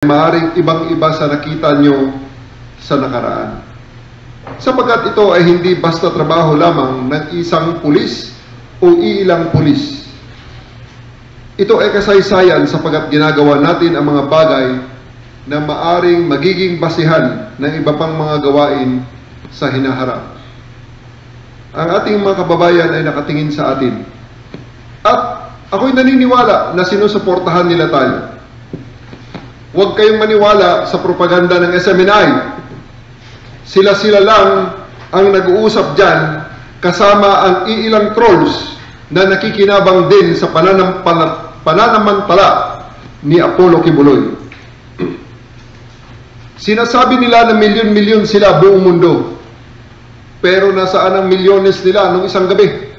Maaaring ibang-iba sa nakita nyo sa nakaraan. Sapagkat ito ay hindi basta trabaho lamang ng isang pulis o iilang pulis. Ito ay kasaysayan sapagkat ginagawa natin ang mga bagay na maaaring magiging basihan ng iba pang mga gawain sa hinaharap. Ang ating mga kababayan ay nakatingin sa atin. At ako'y naniniwala na sinusuportahan nila tayo. Huwag kayong maniwala sa propaganda ng SMNI. Sila-sila lang ang nag-uusap dyan kasama ang iilang trolls na nakikinabang din sa pananamantala ni Apollo Kibuloy. Sinasabi nila na milyon-milyon sila buong mundo. Pero nasaan ang milyones nila nung isang gabi?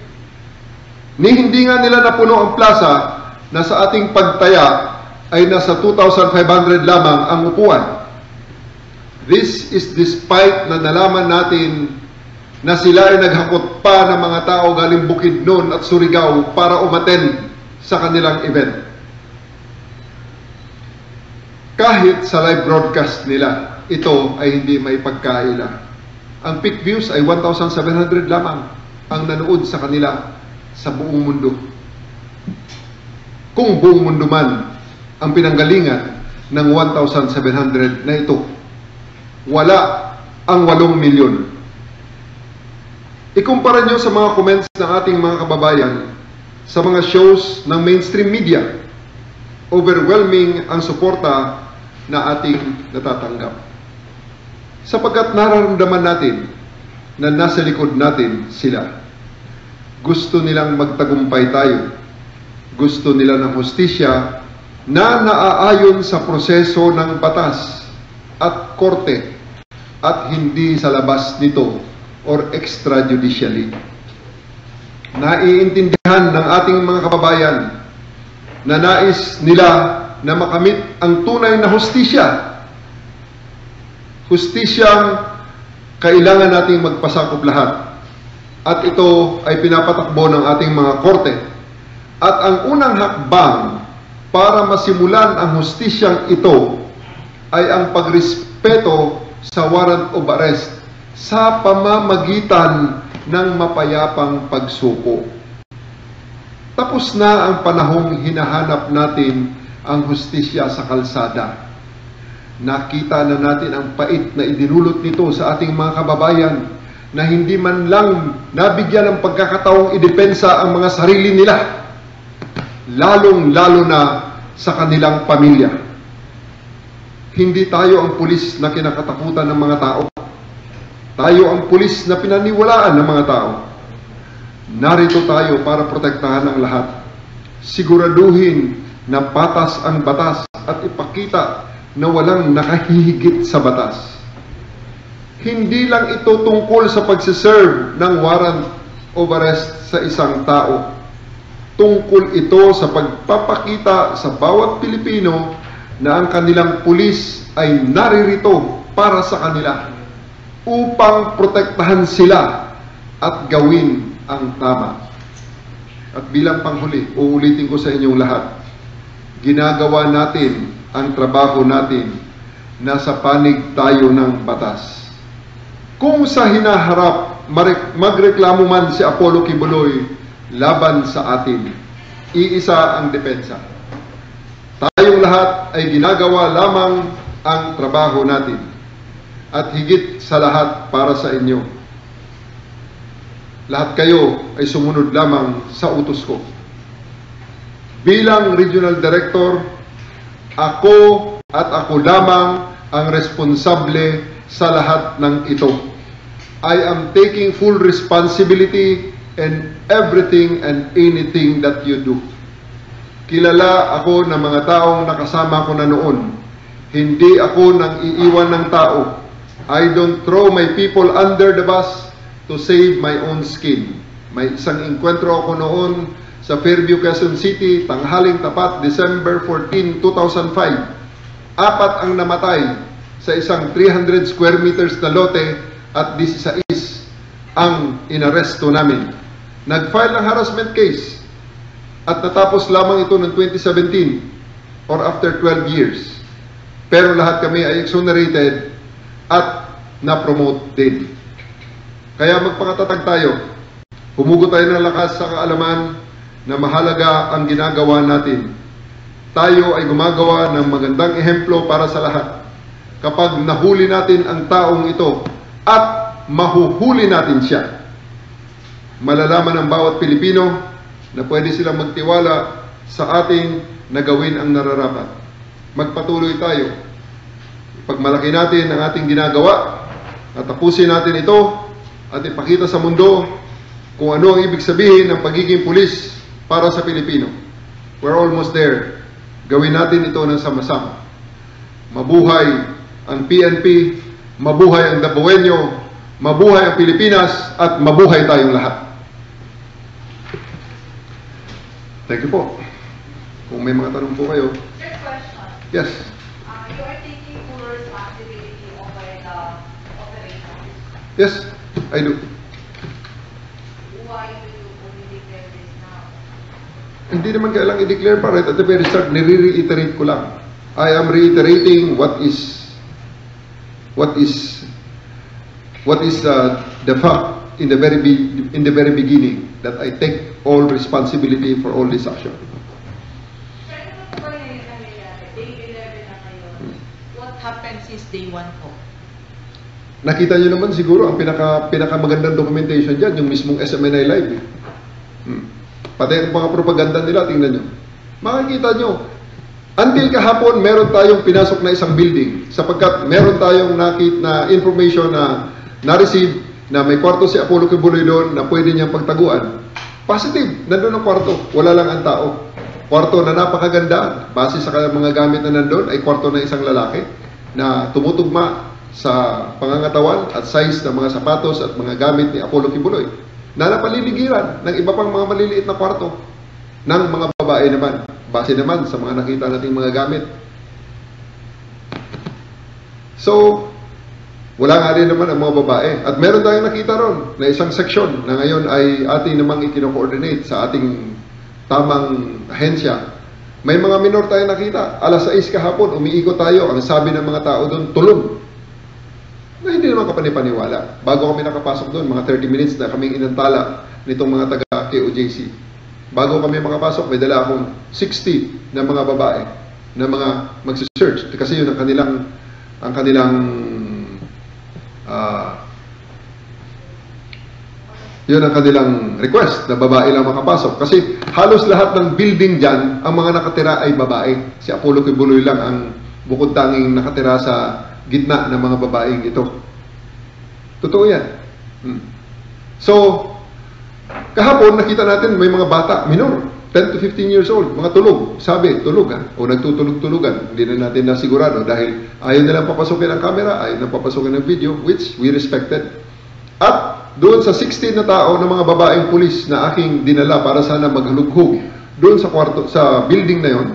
Hindi nga nila napuno ang plaza na sa ating pagtaya ay nasa 2,500 lamang ang upuan. This is despite na nalaman natin na sila ay naghakot pa ng mga tao galing Bukidnon at Surigao para umattend sa kanilang event. Kahit sa live broadcast nila, ito ay hindi may pagkaila. Ang peak views ay 1,700 lamang ang nanood sa kanila sa buong mundo. Kung buong mundo man ang pinanggalingan ng 1,700 na ito, wala ang 8 milyon. Ikumpara nyo sa mga comments ng ating mga kababayan sa mga shows ng mainstream media. Overwhelming ang suporta na ating natatanggap. Sapagkat nararamdaman natin na nasa likod natin sila. Gusto nilang magtagumpay tayo. Gusto nila ng hustisya na naaayon sa proseso ng batas at korte at hindi sa labas nito or extrajudicially. Naiintindihan ng ating mga kababayan na nais nila na makamit ang tunay na hustisya. Hustisyang kailangan nating magpasakop lahat. At ito ay pinapatakbo ng ating mga korte. At ang unang hakbang para masimulan ang hustisyang ito ay ang pagrespeto sa warrant of arrest sa pamamagitan ng mapayapang pagsuko. Tapos na ang panahong hinahanap natin ang hustisya sa kalsada. Nakita na natin ang pait na idinulot nito sa ating mga kababayan na hindi man lang nabigyan ng pagkakataong idepensa ang mga sarili nila, lalong-lalo na sa kanilang pamilya. Hindi tayo ang pulis na kinakatakutan ng mga tao. Tayo ang pulis na pinaniwalaan ng mga tao. Narito tayo para protektahan ang lahat. Siguraduhin na patas ang batas at ipakita na walang nakahihigit sa batas. Hindi lang ito tungkol sa pagsiserve ng warrant of arrest sa isang tao. Tungkol ito sa pagpapakita sa bawat Pilipino na ang kanilang pulis ay naririto para sa kanila upang protektahan sila at gawin ang tama. At bilang panghuli, uulitin ko sa inyong lahat, ginagawa natin ang trabaho natin, nasa panig tayo ng batas. Kung sa hinaharap magreklamo man si Apollo Kibuloy laban sa atin, iisa ang depensa. Tayong lahat ay ginagawa lamang ang trabaho natin at higit sa lahat para sa inyo. Lahat kayo ay sumunod lamang sa utos ko. Bilang Regional Director, ako at ako lamang ang responsable sa lahat ng ito. I am taking full responsibility in everything and anything that you do. Kilala ako ng mga taong nakasama ko na noon. Hindi ako nang iiwan ng tao. I don't throw my people under the bus to save my own skin. May isang enkwentro ako noon sa Fairview, Quezon City, tanghaling tapat, December 14, 2005. 4 ang namatay sa isang 300 square meters na lote at 16 ang inaresto namin. Nag-file ng harassment case at natapos lamang ito ng 2017 or after 12 years. Pero lahat kami ay exonerated at na-promote din. Kaya magpakatatag tayo. Humugot tayo ng lakas sa kaalaman na mahalaga ang ginagawa natin. Tayo ay gumagawa ng magandang ehemplo para sa lahat. Kapag nahuli natin ang taong ito at mahuhuli natin siya, malalaman ng bawat Pilipino na pwede silang magtiwala sa ating na gawin ang nararapat. Magpatuloy tayo. Pagmalaki natin ang ating ginagawa at tapusin natin ito at ipakita sa mundo kung ano ang ibig sabihin ng pagiging pulis para sa Pilipino. We're almost there. Gawin natin ito ng sama-sama. Mabuhay ang PNP, mabuhay ang Dabueño, mabuhay ang Pilipinas, at mabuhay tayong lahat. Thank you po. Kung may mga tanong po kayo. Third question. Yes. You are taking full responsibility over the operation. Yes, I do. Why do you only declare this now? Hindi naman kailang i-declare pa right at the very start. Nire-reiterate ko lang. I am reiterating what is the fact in the very beginning that I take all responsibility for all this action. Sir, ano po ba yung nangyayari? Day 11 na ngayon. What happened since day 1 po? Nakita nyo naman siguro ang pinakamagandang documentation dyan, yung mismong SMNI Live. Pati ang mga propaganda nila, tingnan nyo. Makikita nyo, until kahapon, meron tayong pinasok na isang building sapagkat meron tayong na information na na-receive na may kwarto si Apollo Kibuloy doon na pwede niyang pagtaguan. Positive, nandun ang kwarto, wala lang ang tao. Kwarto na napakaganda, base sa mga gamit na nandun, ay kwarto na isang lalaki na tumutugma sa pangangatawan at size ng mga sapatos at mga gamit ni Apollo Kibuloy na napaliligiran ng iba pang mga maliliit na kwarto ng mga babae naman, base naman sa mga nakita nating mga gamit. So, wala nga rin naman ang mga babae. At meron tayong nakita ron na isang seksyon na ngayon ay ating namang ikino-coordinate sa ating tamang ahensya. May mga minor tayong nakita. Alas 6 kahapon, umiikot tayo. Ang sabi ng mga tao doon, tulog. Na hindi naman kapanipaniwala. Bago kami nakapasok doon, mga 30 minutes na kaming inantala nitong mga taga-KOJC. Bago kami makapasok, may dala akong 60 na mga babae na mga magsisearch. Kasi yun ang kanilang yun ang kanilang request na babae lang makapasok. Kasi halos lahat ng building dyan, ang mga nakatira ay babae. Si Apollo Kibuloy lang ang bukod tanging nakatira sa gitna ng mga babaeng ito. Totoo yan. So, kahapon nakita natin may mga bata, minor, 10 to 15 years old, mga tulog. Sabi, tulog ha, o nagtutulog-tulugan. Hindi na natin nasigurado dahil ayaw nilang papasukin ang camera, ayaw nilang papasukin ang video, which we respected. At doon sa 16 na tao ng mga babaeng pulis na aking dinala para sana maghalughog doon sa kwarto, sa building na yon,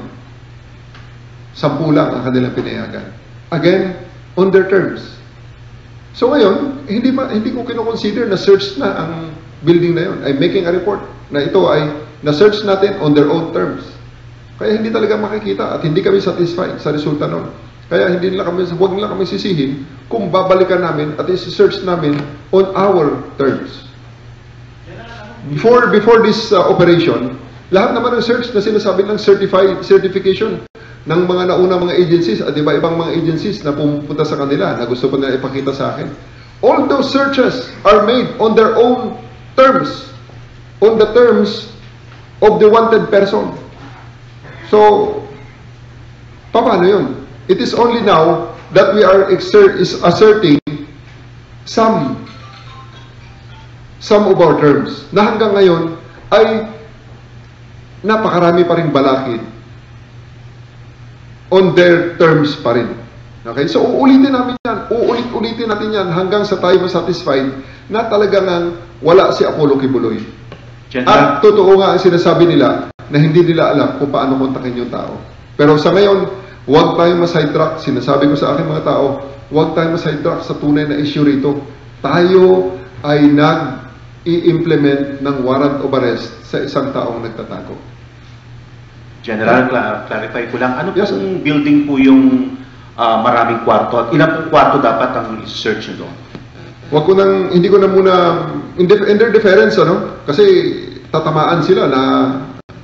10 lang ang kanilang pinayagan. Again, on their terms. So ngayon, hindi ko kino-consider na search na ang building na yon. I'm making a report na ito ay na-search natin on their own terms. Kaya hindi talaga makikita at hindi kami satisfied sa resulta nun. Kaya huwag nila kami sisihin kung babalikan namin at isi-search namin on our terms. Before this operation, lahat naman ng search na sinasabi ng certification ng mga nauna mga agencies at iba-ibang mga agencies na pumunta sa kanila na gusto pa nila ipakita sa akin. All those searches are made on their own terms, on the terms of the wanted person. So, paano yun? It is only now that we are asserting some of our terms na hanggang ngayon ay napakarami pa ring balakid on their terms pa rin. Okay? So, uulitin namin yan. Uulit-ulitin natin yan hanggang sa tayo masatisfied na talagang wala si Apollo Kibuloy. At totoo nga ang sinasabi nila na hindi nila alam kung paano kontakin yung tao. Pero sa ngayon, huwag tayong ma-sidetrack. Sinasabi ko sa aking mga tao, huwag tayong ma-sidetrack sa tunay na issue rito. Tayo ay nag-i-implement ng warrant of arrest sa isang taong nagtatago. General, clarify ko lang, ano pong building po yung maraming kwarto? At ilang pong kwarto dapat ang i-search nyo doon? Hindi ko na muna, in their defense, kasi tatamaan sila na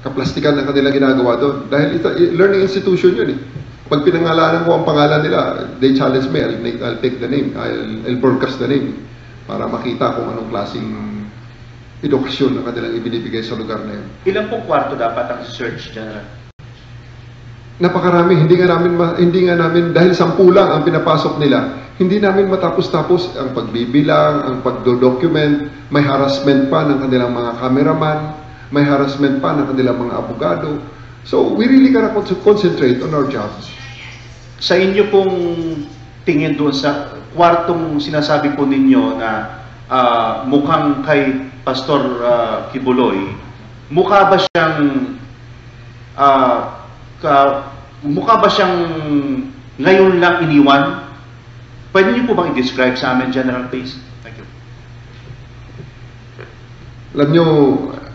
kaplastikan ng kanilang ginagawa doon. Dahil learning institution yun eh. Pag pinangalanan ko ang pangalan nila, they challenge me, I'll take the name, I'll broadcast the name para makita kung anong klaseng edukasyon na kanilang ibinibigay sa lugar na yun. Ilang pong kwarto dapat ang search, General? Napakarami. Hindi nga namin, dahil 10 lang ang pinapasok nila, hindi namin matapos-tapos ang pagbibilang, ang pagdodocument, may harassment pa ng kanilang mga cameraman, may harassment pa ng kanilang mga abogado. So, we really gotta concentrate on our jobs. Sa inyo pong tingin doon sa kwartong sinasabi po ninyo na mukhang kay Pastor Kibuloy, mukha ba siyang ngayon lang iniwan? Pwede niyo po bang i-describe sa amin, General Pace? Thank you. Alam niyo,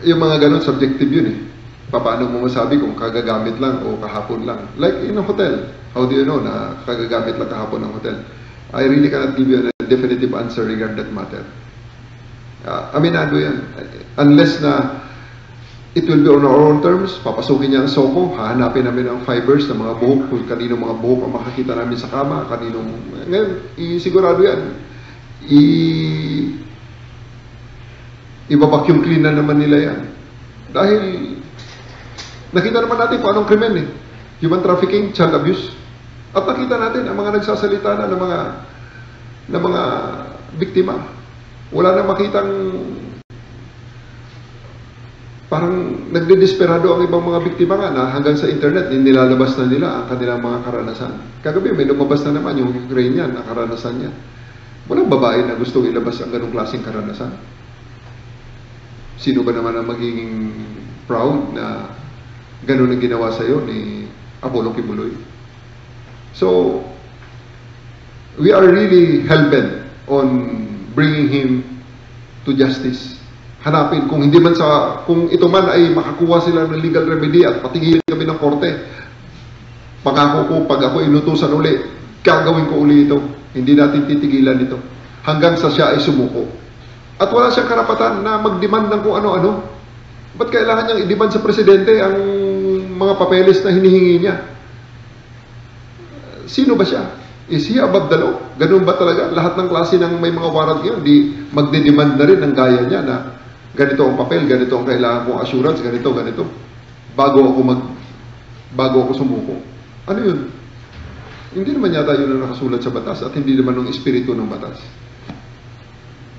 yung mga ganun, subjective yun eh. Paano mo masabi kung kagagamit lang o kahapon lang? Like in a hotel, how do you know na kagagamit lang kahapon ng hotel? I really cannot give you a definitive answer regarding that matter. Aminado yan. Unless na it will be on our own terms, papasukin niya ang soko, hahanapin namin ang fibers ng mga buhok, kung kanino mga buhok ang makakita namin sa kama, kaninong... Ngayon, sigurado yan. Ibabacuum clean na naman nila yan. Dahil nakita naman natin kung anong krimen eh. Human trafficking, child abuse. At nakita natin ang mga nagsasalita na ng mga biktima. Wala nang makitang parang nagdedesperado ang ibang mga biktima nga na hanggang sa internet nilalabas na nila ang kanilang mga karanasan. Kagabi may lumabas na naman yung Ukrainian na karanasan niya. Walang babae na gustong ilabas ang ganong klaseng karanasan. Sino ba naman ang magiging proud na ganon ang ginawa sa'yo ni Apollo Kibuloy? So, we are really hell-bent on bringing him to justice. Hanapin, kung ito man ay makakuha sila ng legal remedy at patigilin kami ng korte, pangako ko, pag ako inutusan uli, gagawin ko uli ito. Hindi natin titigilan ito. Hanggang sa siya ay sumuko. At wala siyang karapatan na mag-demand ng kung ano-ano. Ba't kailangan niyang i-demand sa presidente ang mga papeles na hinihingi niya? Sino ba siya? Is he above the law? Ganun ba talaga? Lahat ng klase ng may mga warrant ngayon, di magde-demand na rin ng gaya niya na ganito ang papel, ganito ang kailangan kong assurance, ganito. Bago ako sumuko. Ano yun? Hindi naman yata yun ang nakasulat sa batas at hindi naman ng espiritu ng batas.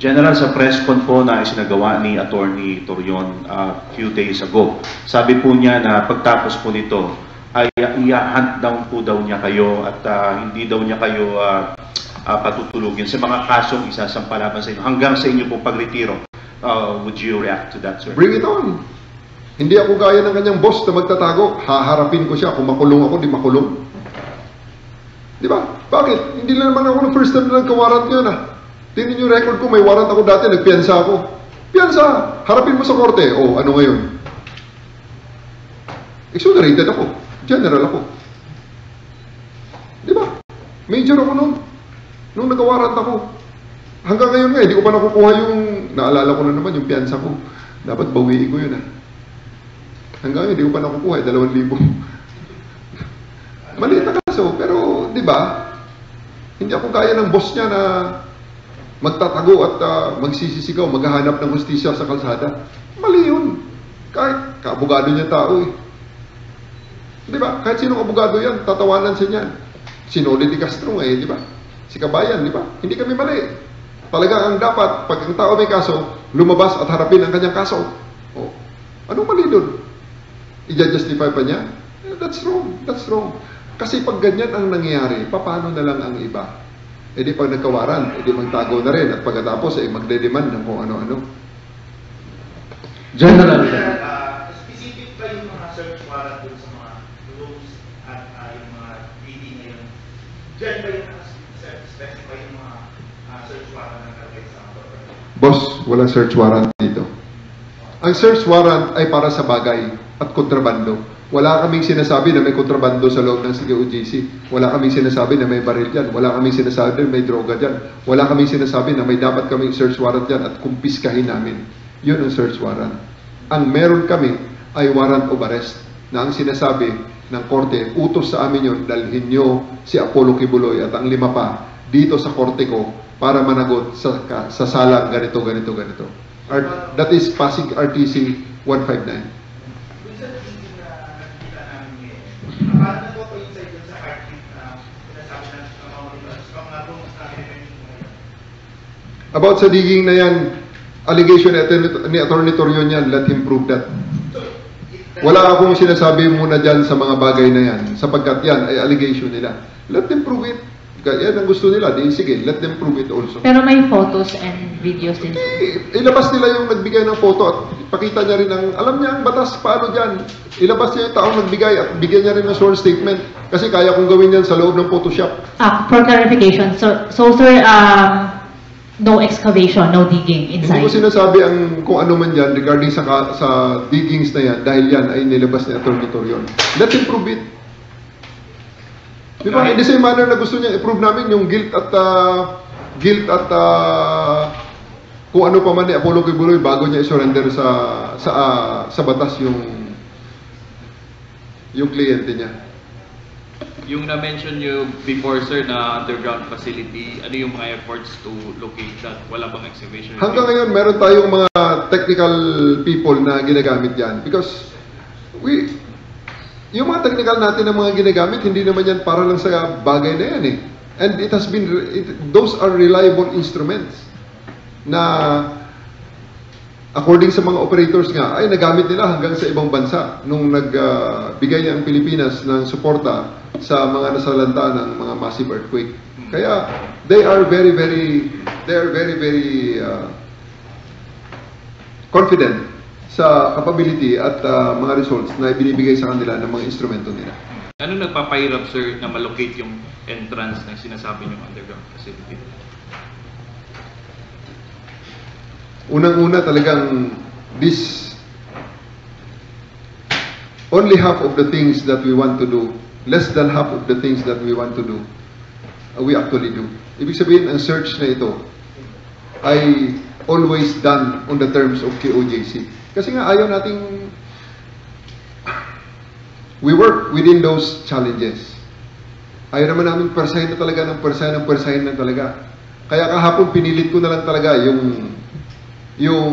General, sa press con po na isinagawa ni Attorney Torion few days ago, sabi po niya na pagtapos po nito ay i-hunt down po daw niya kayo at hindi daw niya kayo patutulugin sa mga kasong isasampalaban sa inyo hanggang sa inyo po pagretiro. Would you react to that, sir? Bring it on! Hindi ako gaya ng kanyang boss na magtatago. Haharapin ko siya. Kung makulong ako, di makulong. Di ba? Bakit? Hindi na naman ako ng first time na nagkawarrant yun Tingnan yung record ko, may warrant ako dati, nagpiyansa ako. Piyansa! Harapin mo sa korte. O, ano ngayon? Exonerated ako. General ako. Di ba? Major ako nung nagkawarrant ako. Hanggang ngayon nga, hindi ko pa nakukuha yung, naalala ko na naman yung piyansa ko. Dapat bawiin ko yun Hanggang ngayon, hindi ko pa nakukuha, 2,000. Maliit na kaso, pero di ba? Hindi ako kaya ng boss niya na magtatago at magsisisigaw, maghahanap ng hustisya sa kalsada. Mali yun. Kahit kaabogado niya tao Di ba? Kahit sinong abogado yan, tatawanan siya niyan. Si Noli Di Castro di ba? Si Kabayan, di ba? Hindi kami mali. Talaga ang dapat, pag ang tao may kaso, lumabas at harapin ang kanyang kaso. Anong mali doon? I-justify pa niya? That's wrong. That's wrong. Kasi pag ganyan ang nangyayari, paano na lang ang iba? Di pag nagkawaran, di magtago na rin at pagkatapos magde-demand ng kung ano-ano. General, specific ba yung mga search warrant dun sa mga rooms at yung mga PD ngayon? Diyan ba yung specify yung mga search warrant na nalagay sa mga property? Boss, walang search warrant dito. Ang search warrant ay para sa bagay at kontrabando. Wala kaming sinasabi na may kontrabando sa loob ng COJC. Wala kaming sinasabi na may baril dyan. Wala kaming sinasabi na may droga dyan. Wala kaming sinasabi na may dapat kaming search warrant dyan at kumpiskahin namin. Yun ang search warrant. Ang meron kami ay warrant of arrest na ang sinasabi ng korte, utos sa amin yun, dalhin nyo si Apollo Kibuloy at ang 5 pa dito sa korte ko para managot sa salang ganito. That is Pasig RTC 159. Paano nagpo-coincide dun sa heartbeat na sinasabi ng mga monitors? Kung nga kung mas namin ngayon. About sa digging na yan, allegation ni Atty. Torion yan, let him prove that. Wala akong sinasabi muna dyan sa mga bagay na yan, sapagkat yan ay allegation nila. Let them prove it. Yan ang gusto nila, di sige, let them prove it also. Pero may photos and videos din. Ilabas nila yung nagbigay ng photo at pakita niya rin ang, alam niya ang batas paano dyan. Ilabas niya yung taong nagbigay at bigyan niya rin ng sworn statement. Kasi kaya kong gawin yan sa loob ng Photoshop. For clarification, so sir, no excavation, no digging inside? Hindi ko sinasabi ang kung ano man yan regarding sa diggings na yan dahil yan ay nilabas ni Atty. Torion. Let him prove it. Di ba? In the same manner na gusto niya i-prove namin yung guilt at kung ano pa man ni Apollo Kibuloy bago niya i-surrender sa batas yung kliyente niya. Yung na-mention nyo before, sir, na underground facility, ano yung mga efforts to locate that? Wala bang excavation? Hanggang ngayon, meron tayong mga technical people na ginagamit yan. Because yung mga technical natin na mga ginagamit, hindi naman yan para lang sa bagay na yan eh. And it has been, those are reliable instruments na according sa mga operators nga, ay nagamit nila hanggang sa ibang bansa nung nagbigay ang Pilipinas ng suporta sa mga nasalanta ng mga massive earthquake. Kaya they are very confident sa capability at mga results na ibinibigay sa kanila ng mga instrumento nila. Ano nagpapahirap, sir, na malocate yung entrance ng sinasabi niyong underground facility? Unang-una talagang only half of the things that we want to do, less than half of the things that we want to do, we actually do. Ibig sabihin, ang search na ito ay always done on the terms of KOJC. Kasi nga ayaw nating we work within those challenges. Ayaw naman namin persahin na talaga ng persahin na talaga. Kaya kahapon pinilit ko na lang talaga yung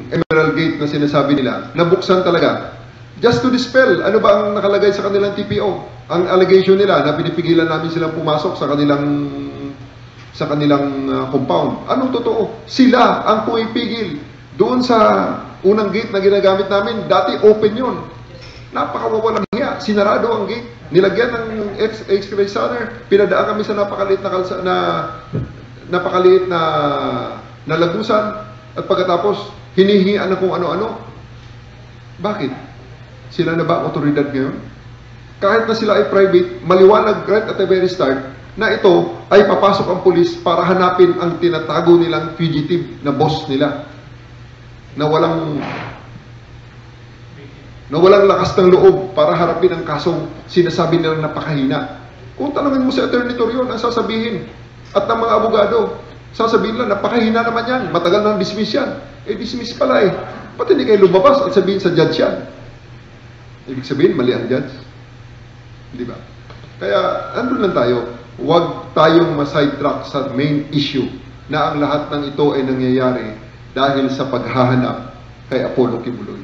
Emerald Gate na sinasabi nila, nabuksan talaga. Just to dispel, ano ba ang nakalagay sa kanilang TPO? Ang allegation nila na pinipigilan namin silang pumasok sa kanilang compound. Anong totoo? Sila ang pumipigil. Doon sa unang gate na ginagamit namin, dati open yun. Napakawawalang hiya. Sinarado ang gate. Nilagyan ng excavate center. Pinadaan kami sa napakaliit na lagusan. At pagkatapos, hinihingian na kung ano-ano. Bakit? Sila na ba ang otoridad ngayon? Kahit na sila ay private, maliwanag right at the very start na ito ay papasok ang pulis para hanapin ang tinatago nilang fugitive na boss nila. Na walang lakas ng loob para harapin ang kasong sinasabi nilang napakahina. Kung tanongin mo si Atty. Torion, ang sasabihin at ng mga abogado, sasabihin lang, napakahina naman yan, matagal nang dismiss yan. Dismiss pala eh. Ba't hindi kayo lumabas at sabihin sa judge yan? Ibig sabihin, mali ang judge. Di ba? Kaya, andun lang tayo. Huwag tayong ma-sidetrack sa main issue na ang lahat ng ito ay nangyayari dahil sa paghahanap kay Apollo Kibuloy.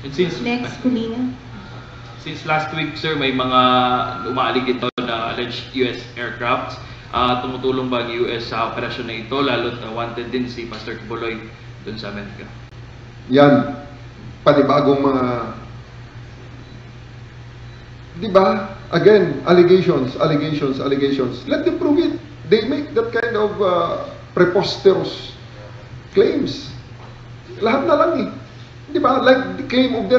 And since last week, sir, may mga umaalig ito na alleged US aircraft. Tumutulong ba ang US sa operasyon na ito, lalo't wanted din si Pastor Kibuloy doon sa Amerika? Yan, panibagong mga, di ba? Again, allegations. Let them prove it. They make that kind of preposterous claims. Lahat na lang eh. Di ba? Like the claim of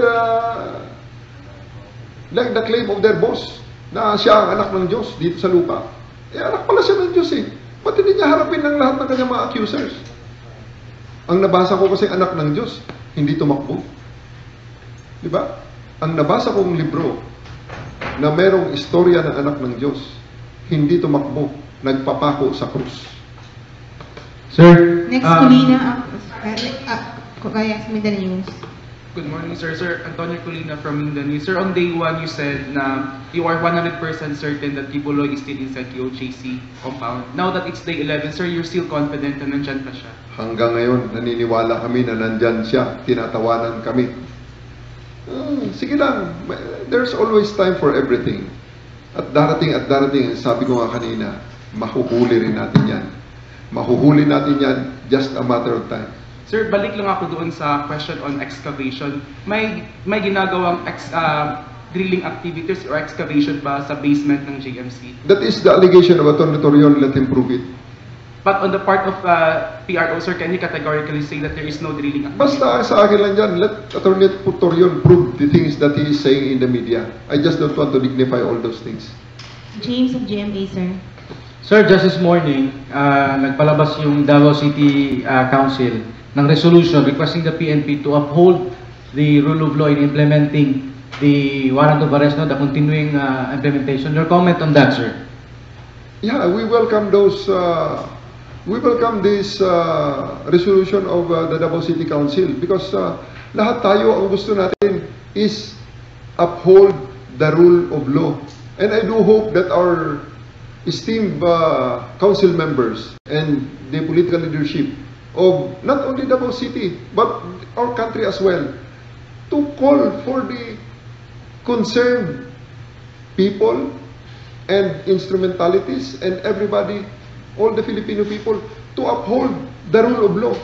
their boss na siya ang anak ng Diyos dito sa lupa. Anak pala siya ng Diyos eh. Ba't hindi niya harapin ng lahat ng kanyang mga accusers? Ang nabasa ko kasi anak ng Diyos, hindi tumakbo. Di ba? ang nabasa kong libro na merong istorya ng anak ng Diyos, hindi tumakbo, nagpapako sa krus. Sir, Next, Colina, kaya sa Mindanao News. good morning, sir. Sir, Antonio Colina from Mindanao. Sir, on day 1, you said na you are 100% certain that Kibuloy is still inside the OJC compound. Now that it's day 11, sir, you're still confident na nandyan pa siya? Hanggang ngayon, naniniwala kami na nandyan siya, tinatawanan kami. Sige lang, there's always time for everything. At darating, sabi ko nga kanina, mahuhuli rin natin yan. Mahuhuli natin yan, just a matter of time. Sir, balik lang ako doon sa question on excavation. May ginagawang drilling activities or excavation ba sa basement ng JMC? That is the allegation of Atty. Torion, let him prove it. But on the part of PRO, sir, can you categorically say that there is no drilling activity? Basta sa akin lang dyan, let Atty. Torion prove the things that he is saying in the media. I just don't want to dignify all those things. James of GMA, sir. Sir, just this morning, nagpalabas yung Davao City Council ng resolution requesting the PNP to uphold the rule of law in implementing the warrant of arrest, no, the continuing implementation. Your comment on that, sir? Yeah, we welcome those. We welcome this resolution of the Davao City Council because lahat tayo ang gusto natin is uphold the rule of law. And I do hope that our esteemed council members and the political leadership of not only Davao City but our country as well to call for the concerned people and instrumentalities and everybody, all the Filipino people, to uphold the rule of law.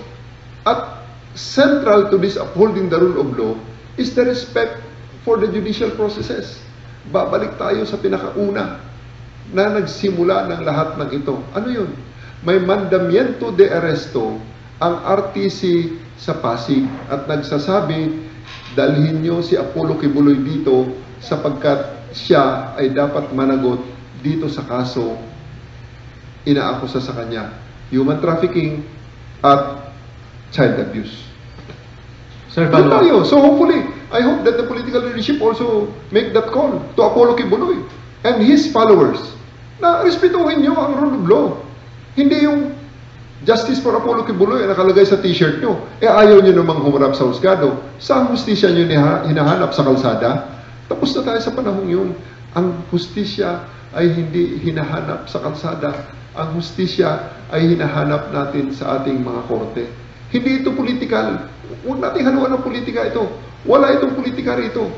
At central to this upholding the rule of law is the respect for the judicial processes. Babalik tayo sa pinakauna na nagsimula ng lahat ng ito. Ano yun? May mandamiento de arresto ang RTC sa Pasig at nagsasabi, dalhin nyo si Apollo Kibuloy dito sapagkat siya ay dapat managot dito sa kaso inaakusa sa kanya, human trafficking at child abuse. Sir, Doon tayo. So hopefully, I hope that the political leadership also make that call to Apollo Kibuloy and his followers na respetuhin nyo ang rule of law. Hindi yung justice for Apollo Kibuloy ang nakalagay sa t-shirt nyo. Ayaw nyo namang humarap sa husgado. Saan hustisya nyo hinahanap sa kalsada? Tapos na tayo sa panahong yun. Ang hustisya ay hindi hinahanap sa kalsada. Ang hustisya ay hinahanap natin sa ating mga korte. Hindi ito political. Huwag natin haluan ng politika ito. Wala itong politika rito.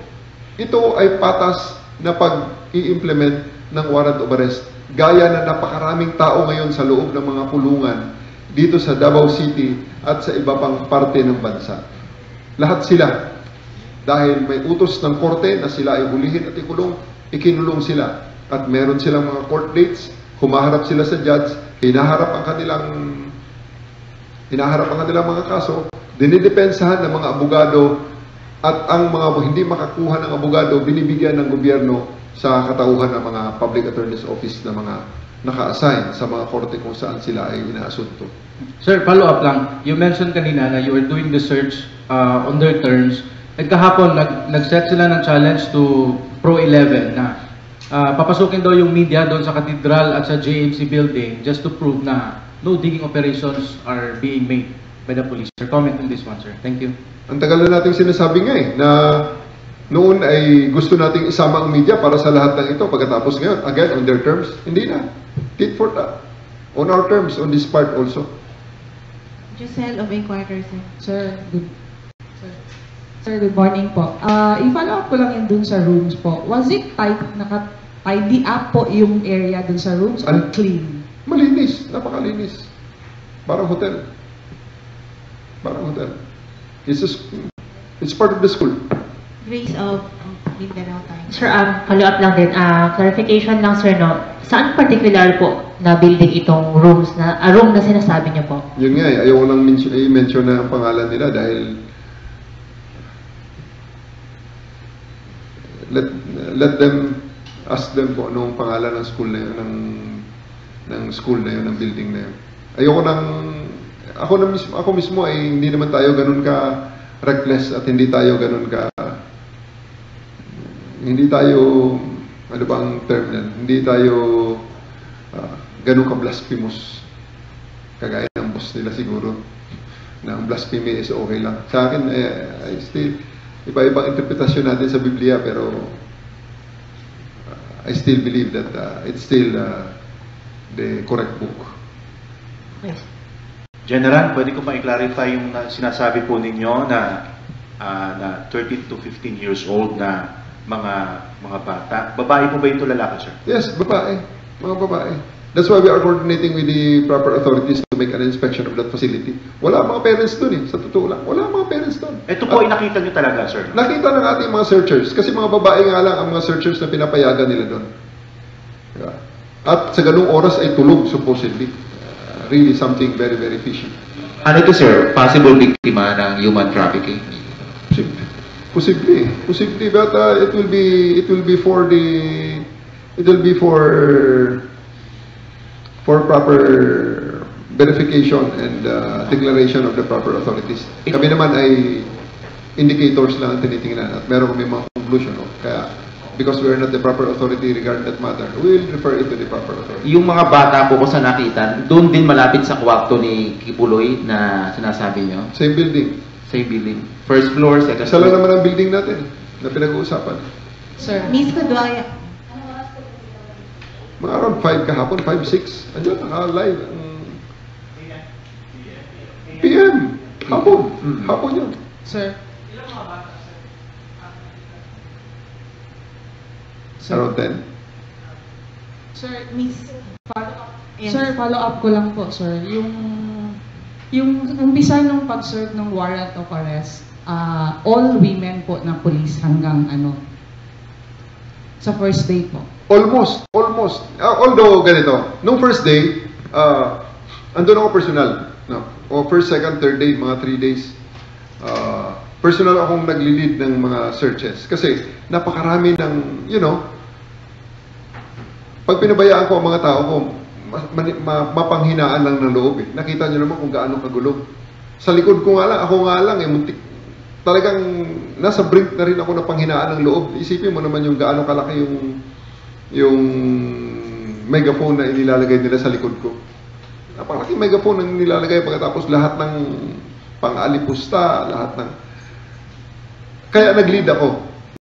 Ito ay patas na pag-i-implement ng warrant of arrest. Gaya na napakaraming tao ngayon sa loob ng mga kulungan dito sa Davao City at sa iba pang parte ng bansa. Lahat sila, dahil may utos ng korte na sila ay hulihin at ikulong, ikinulong sila. At meron silang mga court dates, humaharap sila sa judge, hinaharap ang kanilang mga kaso, dinidepensahan ng mga abogado, at ang mga hindi makakuha ng abogado, binibigyan ng gobyerno sa katauhan ng mga public attorney's office na mga naka-assign sa mga korte kung saan sila ay inaasunto. Sir, follow up lang. You mentioned kanina na you were doing the search on their terms. Kahapon, nag-set sila ng challenge to Pro 11 na papasukin daw yung media doon sa Cathedral at sa JMC building just to prove na no digging operations are being made by the police. Sir, comment on this one, sir. Thank you. Ang tagal na natin sinasabi nga na noon ay gusto nating isama ang media para sa lahat ng ito. Pagkatapos ngayon, again, on their terms, hindi na. Tit for tat. On our terms, on this part also. Giselle of Inquirer, sir. Sir, good morning po. I-follow up ko lang yung dun sa rooms po. Was it naka-tidy up po yung area dun sa rooms or clean? Malinis. Napakalinis. Parang hotel. It's part of the school. Grace of Mindanao Times. Sir, follow up lang din. Clarification lang, sir, no? Saan particular po na building itong rooms na room na sinasabi niyo po? Yun nga ayaw ko lang i-mention na ang pangalan nila dahil let them ask them kung anong pangalan ng school na yun, ng school na yun, ng building na yun. Ayoko nang ako mismo ay hindi naman tayo ganun ka reckless at hindi tayo ganun ka Hindi tayo, ano ba ang term yan? Hindi tayo ganun ka-blasphemous. Kagaya ng boss nila siguro. Na ang blasphemy is okay lang. Sa akin, I still, iba-ibang interpretasyon natin sa Biblia, pero I still believe that it's still the correct book. Okay. General, pwede ko ma-clarify yung sinasabi po ninyo na 13 to 15 years old na mga bata. Babae po ba ito, lalaki, sir? Yes, babae. Mga babae. That's why we are coordinating with the proper authorities to make an inspection of that facility. Wala mga parents doon eh. Sa totoo lang. Wala mga parents doon. Ito po ay nakita nyo talaga, sir? Nakita ng ating mga searchers. Kasi mga babae nga lang ang mga searchers na pinapayagan nila doon. Yeah. At sa ganung oras ay tulog, supposedly. Really something very, very fishy. Ano ito, sir? Possible biktima ng human trafficking? Posible. But it will be for proper verification and declaration of the proper authorities. Kami naman ay indicators lang ang tinitingnan at meron kami mga conclusion. No? Kaya, because we are not the proper authority regarding that matter, we will refer it to the proper authority. Yung mga bata po ko sa nakita, doon din malapit sa kwarto ni Kibuloy na sinasabi nyo? Same building. Same building. First floor, second Isa lang floor? naman ang building natin na pinag-uusapan. Sir, Miss Kuduaya. Mga around 5 kahapon, 5, 6. Andiyan, live. PM. Hapon. Hapon yun. sir. Around 10. Sir, Miss, Yes. sir, follow up ko lang po, sir. Yung umpisa nung pag-serve ng warrant of arrest, all women po na police hanggang sa first day po. Almost. Although ganito, nung first day, andun ako personal. No? O first, second, third day, mga 3 days. Personal akong nagli-lead ng mga searches. Kasi napakarami ng, pag pinabayaan ko ang mga tao ko, mapanghinaan lang ng loob eh. Nakita nyo naman kung gaano kagulo. Sa likod ko nga lang, ako nga lang muntik. Talagang nasa brink na rin ako na panghinaan ng loob. Isipin mo naman yung gaano kalaki yung megaphone na inilalagay nila sa likod ko. Napakalaking megaphone na nilalagay pagkatapos lahat ng pang-alipusta, lahat ng... Kaya nag-lead ako.